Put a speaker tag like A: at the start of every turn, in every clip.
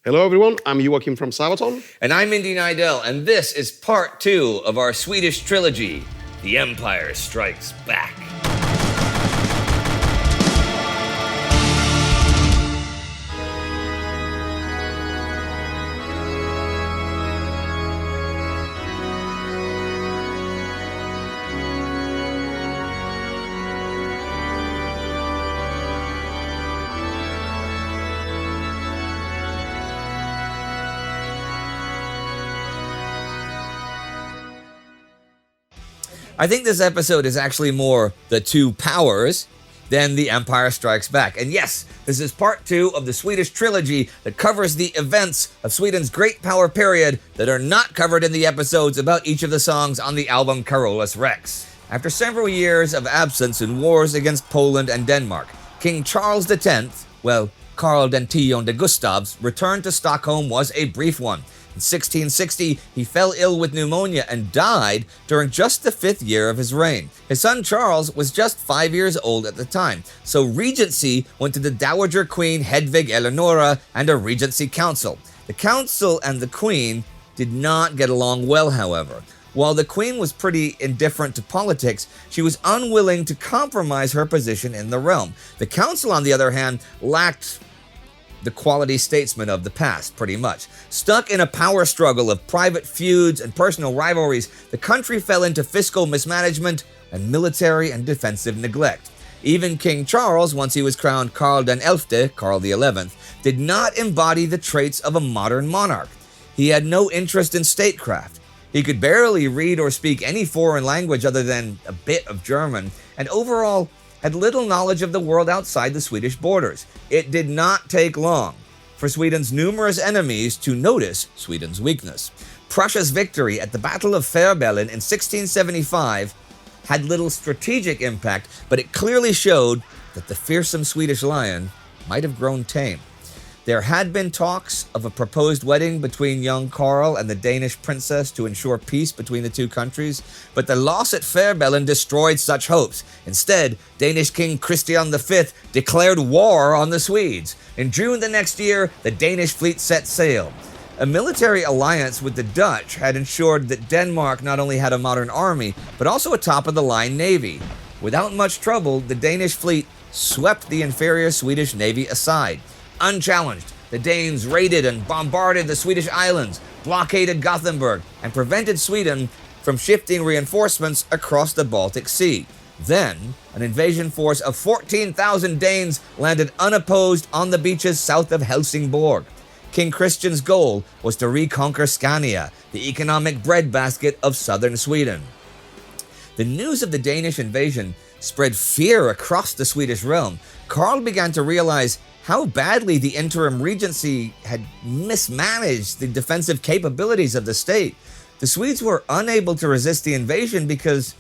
A: Hello everyone, I'm Joachim from Sabaton.
B: And I'm Indy Nidell, and this is part 2 of our Swedish trilogy, The Empire Strikes Back. I think this episode is actually more The Two Powers than The Empire Strikes Back. And yes, this is part 2 of the Swedish trilogy that covers the events of Sweden's Great Power period that are not covered in the episodes about each of the songs on the album Carolus Rex. After several years of absence in wars against Poland and Denmark, King Charles X, Karl den Tion de Gustav's return to Stockholm was a brief one. In 1660, he fell ill with pneumonia and died during just the 5th year of his reign. His son Charles was just 5 years old at the time, so regency went to the Dowager Queen Hedvig Eleonora and a regency council. The council and the queen did not get along well, however. While the queen was pretty indifferent to politics, she was unwilling to compromise her position in the realm. The council, on the other hand, lacked the quality statesmen of the past, pretty much. Stuck in a power struggle of private feuds and personal rivalries, the country fell into fiscal mismanagement and military and defensive neglect. Even King Charles, once he was crowned Karl den Elfte, Karl XI, did not embody the traits of a modern monarch. He had no interest in statecraft. He could barely read or speak any foreign language other than a bit of German, and overall had little knowledge of the world outside the Swedish borders. It did not take long for Sweden's numerous enemies to notice Sweden's weakness. Prussia's victory at the Battle of Fehrbellin in 1675 had little strategic impact, but it clearly showed that the fearsome Swedish lion might have grown tame. There had been talks of a proposed wedding between young Karl and the Danish princess to ensure peace between the two countries, but the loss at Fehrbellin destroyed such hopes. Instead, Danish King Christian V declared war on the Swedes. In June the next year, the Danish fleet set sail. A military alliance with the Dutch had ensured that Denmark not only had a modern army, but also a top-of-the-line navy. Without much trouble, the Danish fleet swept the inferior Swedish navy aside. Unchallenged, the Danes raided and bombarded the Swedish islands, blockaded Gothenburg, and prevented Sweden from shifting reinforcements across the Baltic Sea. Then, an invasion force of 14,000 Danes landed unopposed on the beaches south of Helsingborg. King Christian's goal was to reconquer Scania, the economic breadbasket of southern Sweden. The news of the Danish invasion spread fear across the Swedish realm. Karl began to realize how badly the interim regency had mismanaged the defensive capabilities of the state. The Swedes were unable to resist the invasion because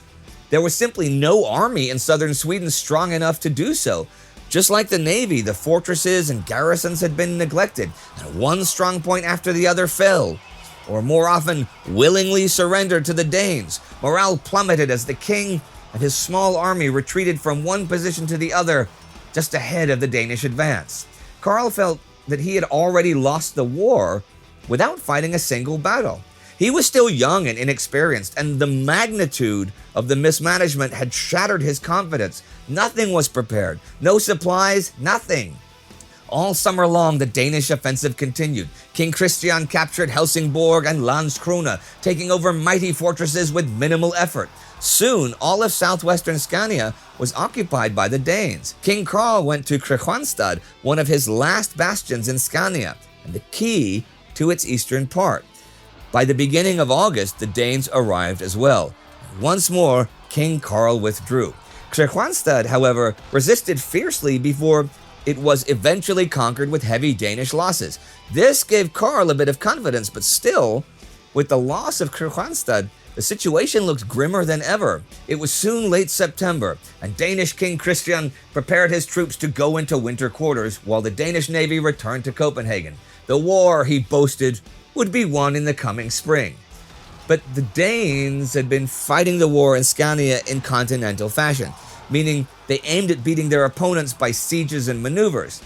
B: there was simply no army in southern Sweden strong enough to do so. Just like the navy, the fortresses and garrisons had been neglected, and one strong point after the other fell, or more often, willingly surrendered to the Danes. Morale plummeted as the king and his small army retreated from one position to the other, just ahead of the Danish advance. Karl felt that he had already lost the war without fighting a single battle. He was still young and inexperienced, and the magnitude of the mismanagement had shattered his confidence. Nothing was prepared. No supplies, nothing. All summer long, the Danish offensive continued. King Christian captured Helsingborg and Landskrona, taking over mighty fortresses with minimal effort. Soon, all of southwestern Scania was occupied by the Danes. King Karl went to Kristianstad, one of his last bastions in Scania, and the key to its eastern part. By the beginning of August, the Danes arrived as well. Once more, King Karl withdrew. Kristianstad, however, resisted fiercely before it was eventually conquered with heavy Danish losses. This gave Karl a bit of confidence, but still, with the loss of Kristianstad, the situation looked grimmer than ever. It was soon late September, and Danish King Christian prepared his troops to go into winter quarters while the Danish navy returned to Copenhagen. The war, he boasted, would be won in the coming spring. But the Danes had been fighting the war in Scania in continental fashion, meaning they aimed at beating their opponents by sieges and maneuvers.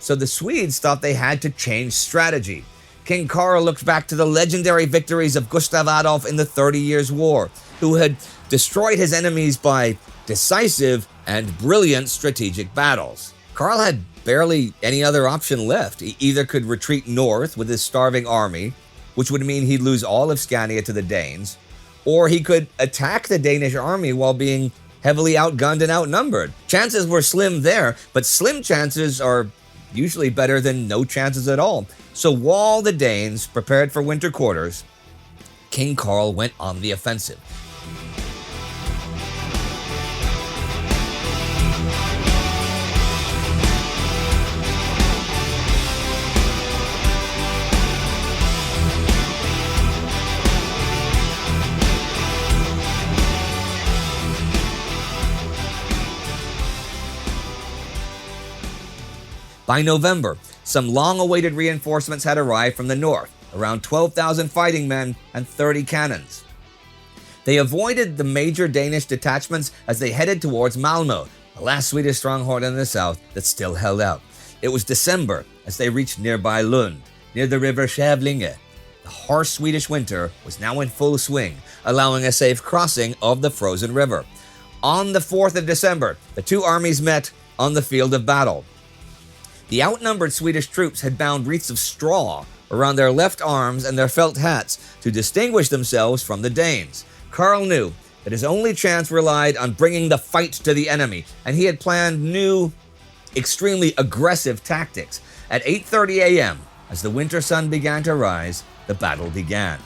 B: So the Swedes thought they had to change strategy. King Karl looked back to the legendary victories of Gustav Adolf in the 30 Years' War, who had destroyed his enemies by decisive and brilliant strategic battles. Karl had barely any other option left. He either could retreat north with his starving army, which would mean he'd lose all of Scania to the Danes, or he could attack the Danish army while being heavily outgunned and outnumbered. Chances were slim there, but slim chances are usually better than no chances at all. So while the Danes prepared for winter quarters, King Karl went on the offensive. By November, some long-awaited reinforcements had arrived from the north, around 12,000 fighting men and 30 cannons. They avoided the major Danish detachments as they headed towards Malmö, the last Swedish stronghold in the south that still held out. It was December as they reached nearby Lund, near the river Kävlinge. The harsh Swedish winter was now in full swing, allowing a safe crossing of the frozen river. On the 4th of December, the two armies met on the field of battle. The outnumbered Swedish troops had bound wreaths of straw around their left arms and their felt hats to distinguish themselves from the Danes. Karl knew that his only chance relied on bringing the fight to the enemy, and he had planned new, extremely aggressive tactics. At 8:30 a.m., as the winter sun began to rise, the battle began.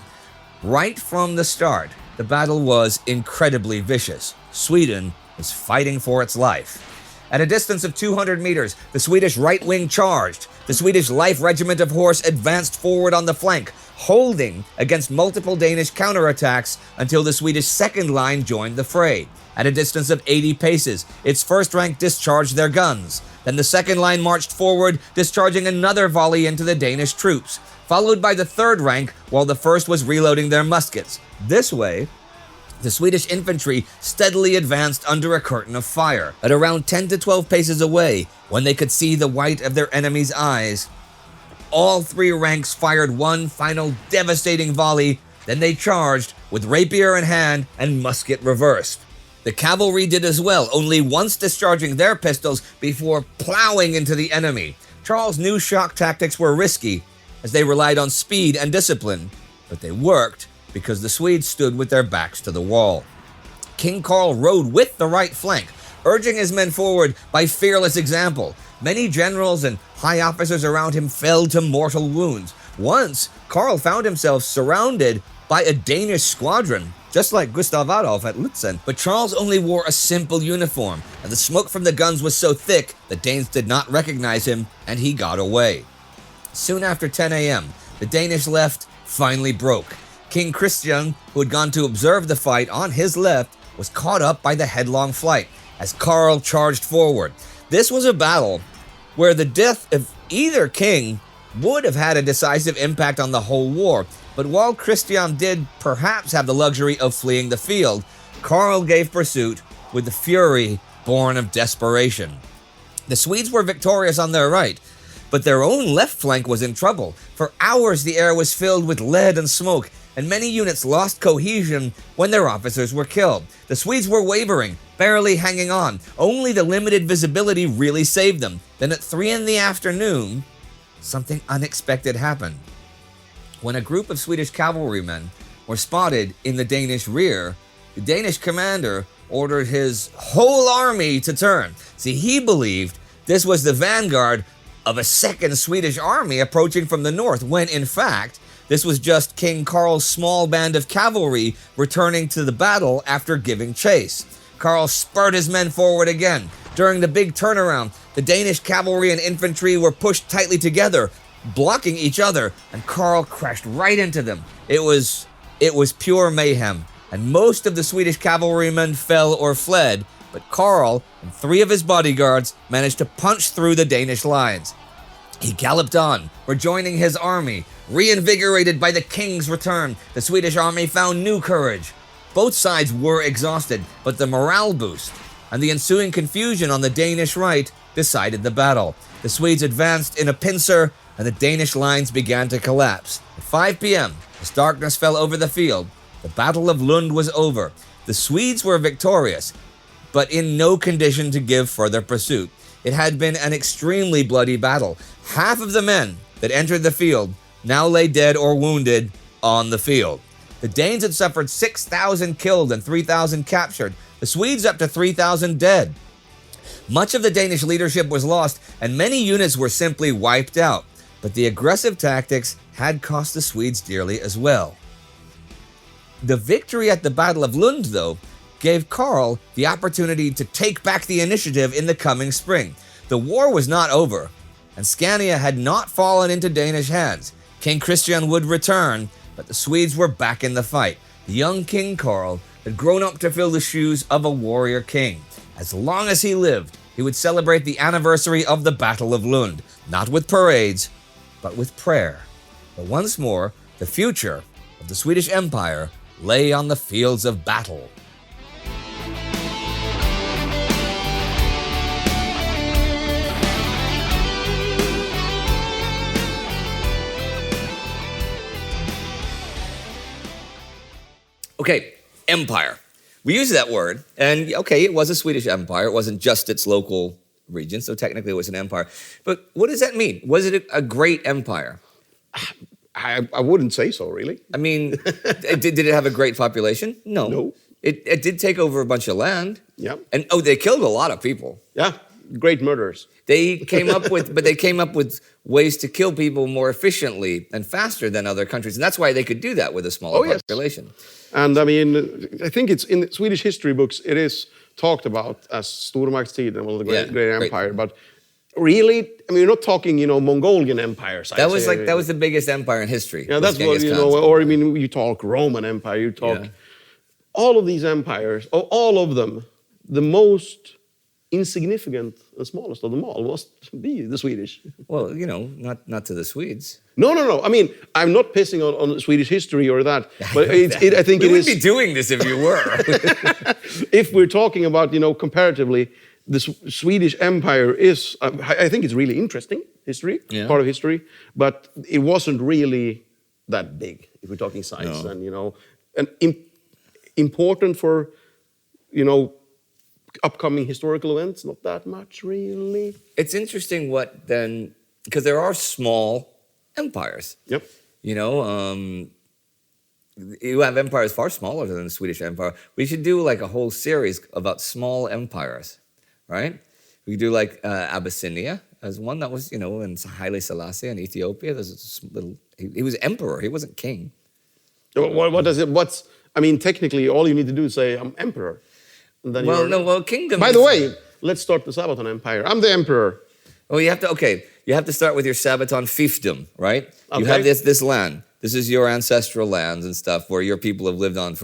B: Right from the start, the battle was incredibly vicious. Sweden was fighting for its life. At a distance of 200 meters, the Swedish right wing charged. The Swedish Life Regiment of Horse advanced forward on the flank, holding against multiple Danish counterattacks until the Swedish second line joined the fray. At a distance of 80 paces, its first rank discharged their guns. Then the second line marched forward, discharging another volley into the Danish troops, followed by the third rank while the first was reloading their muskets. This way, the Swedish infantry steadily advanced under a curtain of fire. At around 10 to 12 paces away, when they could see the white of their enemy's eyes, all three ranks fired one final devastating volley, then they charged with rapier in hand and musket reversed. The cavalry did as well, only once discharging their pistols before plowing into the enemy. Charles knew shock tactics were risky, as they relied on speed and discipline, but they worked because the Swedes stood with their backs to the wall. King Karl rode with the right flank, urging his men forward by fearless example. Many generals and high officers around him fell to mortal wounds. Once, Karl found himself surrounded by a Danish squadron, just like Gustav Adolf at Lutzen. But Charles only wore a simple uniform, and the smoke from the guns was so thick the Danes did not recognize him, and he got away. Soon after 10 a.m., the Danish left finally broke. King Christian, who had gone to observe the fight on his left, was caught up by the headlong flight as Karl charged forward. This was a battle where the death of either king would have had a decisive impact on the whole war, but while Christian did perhaps have the luxury of fleeing the field, Karl gave pursuit with the fury born of desperation. The Swedes were victorious on their right, but their own left flank was in trouble. For hours the air was filled with lead and smoke, and many units lost cohesion when their officers were killed. The Swedes were wavering, barely hanging on. Only the limited visibility really saved them. Then at 3 in the afternoon, something unexpected happened. When a group of Swedish cavalrymen were spotted in the Danish rear, the Danish commander ordered his whole army to turn. See, he believed this was the vanguard of a second Swedish army approaching from the north, when in fact, this was just King Karl's small band of cavalry returning to the battle after giving chase. Karl spurred his men forward again. During the big turnaround, the Danish cavalry and infantry were pushed tightly together, blocking each other, and Karl crashed right into them. It was pure mayhem, and most of the Swedish cavalrymen fell or fled, but Karl and 3 of his bodyguards managed to punch through the Danish lines. He galloped on, rejoining his army. Reinvigorated by the king's return, the Swedish army found new courage. Both sides were exhausted, but the morale boost and the ensuing confusion on the Danish right decided the battle. The Swedes advanced in a pincer, and the Danish lines began to collapse. At 5 p.m., as darkness fell over the field, the Battle of Lund was over. The Swedes were victorious, but in no condition to give further pursuit. It had been an extremely bloody battle. Half of the men that entered the field now lay dead or wounded on the field. The Danes had suffered 6,000 killed and 3,000 captured. The Swedes up to 3,000 dead. Much of the Danish leadership was lost, and many units were simply wiped out. But the aggressive tactics had cost the Swedes dearly as well. The victory at the Battle of Lund, though, gave Karl the opportunity to take back the initiative in the coming spring. The war was not over, and Scania had not fallen into Danish hands. King Christian would return, but the Swedes were back in the fight. The young King Karl had grown up to fill the shoes of a warrior king. As long as he lived, he would celebrate the anniversary of the Battle of Lund, not with parades, but with prayer. But once more, the future of the Swedish Empire lay on the fields of battle. Okay, empire. We use that word, and okay, it was a Swedish empire. It wasn't just its local region, so technically it was an empire. But what does that mean? Was it a great empire?
A: I wouldn't say so, really.
B: I mean, did it have a great population? No.
A: No.
B: It did take over a bunch of land.
A: Yeah.
B: And they killed a lot of people.
A: Yeah, great murders.
B: They came up with ways to kill people more efficiently and faster than other countries, and that's why they could do that with a smaller population.
A: And I mean, I think it's in Swedish history books, it is talked about as Stormaktstiden, well, the great empire. But really, I mean, you're not talking, Mongolian empires.
B: That was the biggest empire in history.
A: Yeah, that's what, or I mean, you talk Roman Empire, you talk all of these empires, all of them, the most insignificant and smallest of them all must be the Swedish.
B: Well, not to the Swedes.
A: No. I mean, I'm not pissing on Swedish history or that, but I think
B: we
A: it is.
B: We wouldn't be doing this if you were.
A: If we're talking about, comparatively, the Swedish Empire is, I think it's really interesting history, part of history, but it wasn't really that big, if we're talking size. No. And, important for, upcoming historical events, not that much, really.
B: It's interesting because there are small empires.
A: Yep.
B: You have empires far smaller than the Swedish Empire. We should do like a whole series about small empires, right? We could do like Abyssinia as one that was, in Haile Selassie in Ethiopia. There's this he was emperor. He wasn't king.
A: Technically, all you need to do is say, I'm emperor. And then
B: kingdom.
A: By the way, let's start the Sabaton Empire. I'm the emperor.
B: Oh, you have to start with your Sabaton fiefdom, right? Okay. You have this land. This is your ancestral lands and stuff where your people have lived on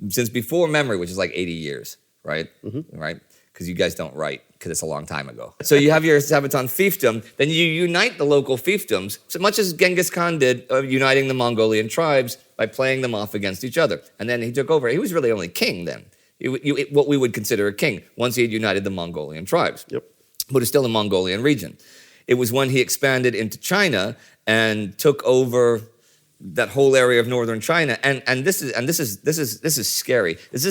B: since before memory, which is like 80 years, right? Mm-hmm. Right? Because you guys don't write, because it's a long time ago. So you have your Sabaton fiefdom, then you unite the local fiefdoms, so much as Genghis Khan did, uniting the Mongolian tribes by playing them off against each other. And then he took over. He was really only king then. What we would consider a king, once he had united the Mongolian tribes.
A: Yep.
B: But it's still a Mongolian region. It was when he expanded into China and took over that whole area of northern China, and this is scary. This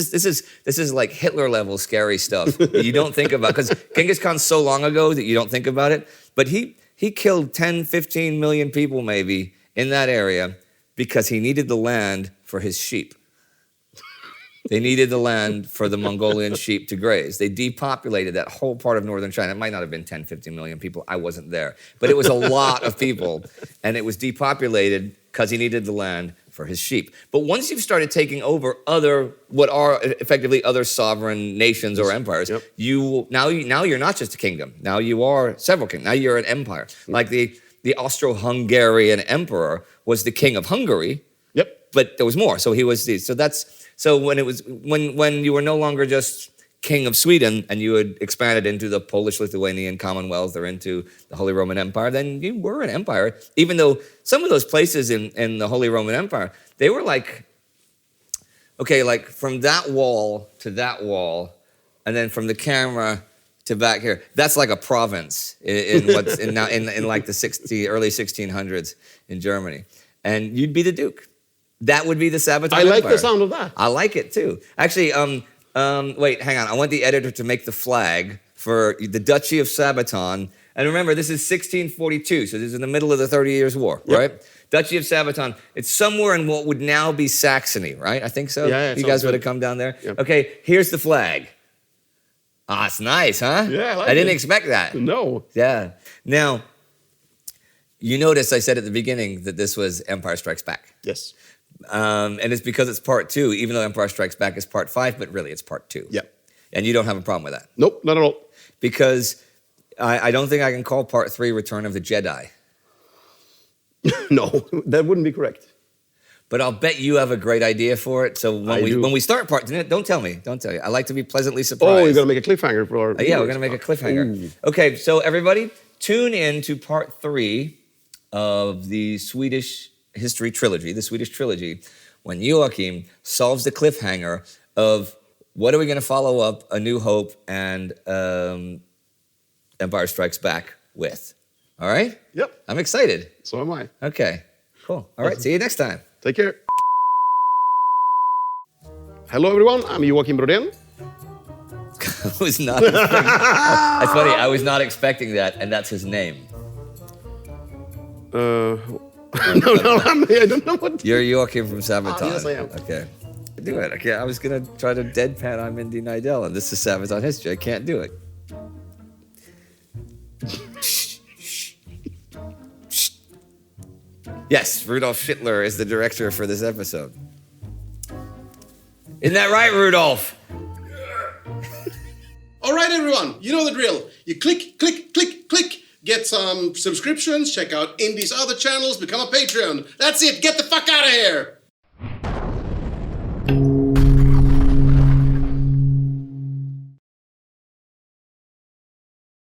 B: is like Hitler level scary stuff that you don't think about, because Genghis Khan's so long ago that you don't think about it. But he killed 10, 15 million people maybe in that area because he needed the land for his sheep. They needed the land for the Mongolian sheep to graze. They depopulated that whole part of northern China. It might not have been 10, 15 million people. I wasn't there. But it was a lot of people. And it was depopulated because he needed the land for his sheep. But once you've started taking over what are effectively other sovereign nations or empires, now you're not just a kingdom. Now you are several kingdoms. Now you're an empire. Like the Austro-Hungarian emperor was the king of Hungary.
A: Yep.
B: But there was more. So he was So when you were no longer just king of Sweden and you had expanded into the Polish-Lithuanian Commonwealth or into the Holy Roman Empire, then you were an empire. Even though some of those places in the Holy Roman Empire, they were like from that wall to that wall, and then from the camera to back here. That's like a province in what's in now in like the early 1600s in Germany, and you'd be the Duke. That would be the Sabaton
A: I like
B: Empire.
A: the sound of that.
B: I like it too. Actually, wait, hang on. I want the editor to make the flag for the Duchy of Sabaton. And remember, this is 1642, so this is in the middle of the 30 Years' War, right? Duchy of Sabaton. It's somewhere in what would now be Saxony, right? I think so.
A: Yeah,
B: you guys would have come down there.
A: Yep.
B: Okay, here's the flag. Ah, it's nice, huh?
A: Yeah, I like
B: I didn't
A: it.
B: expect that.
A: No.
B: Yeah. Now, you notice I said at the beginning that this was Empire Strikes Back.
A: Yes.
B: And it's because it's part 2, even though Empire Strikes Back is part 5, but really it's part 2.
A: Yeah.
B: And you don't have a problem with that.
A: Nope, not at all.
B: Because I don't think I can call part 3 Return of the Jedi.
A: No, that wouldn't be correct.
B: But I'll bet you have a great idea for it. So
A: do.
B: when we start part 2, don't tell me. Don't tell you. I like to be pleasantly surprised.
A: Oh, you're going to make a cliffhanger for our
B: Yeah, we're
A: viewers.
B: going to make a cliffhanger.
A: Ooh.
B: Okay, so everybody, tune in to part 3 of the Swedish history trilogy, the Swedish trilogy, when Joachim solves the cliffhanger of what are we going to follow up A New Hope and Empire Strikes Back with. All right?
A: Yep,
B: I'm excited.
A: so am I.
B: Okay, cool. All right, see you next time.
A: Take care. Hello, everyone. I'm Joachim Brodén.
B: I was not expecting That's funny. I was not expecting that, and that's his name.
A: No, I don't know what.
B: You're Joachim from Sabaton.
A: Yes, I am.
B: Okay. Do it. Okay, I was going to try to deadpan I'm Indy Nidell, and this is Sabaton history. I can't do it. Yes, Rudolf Schittler is the director for this episode. Isn't that right, Rudolph?
C: All right, everyone, you know the drill. You click, click, click, click. Get some subscriptions, check out Indy's other channels, become a Patreon. That's it. Get the fuck out of here.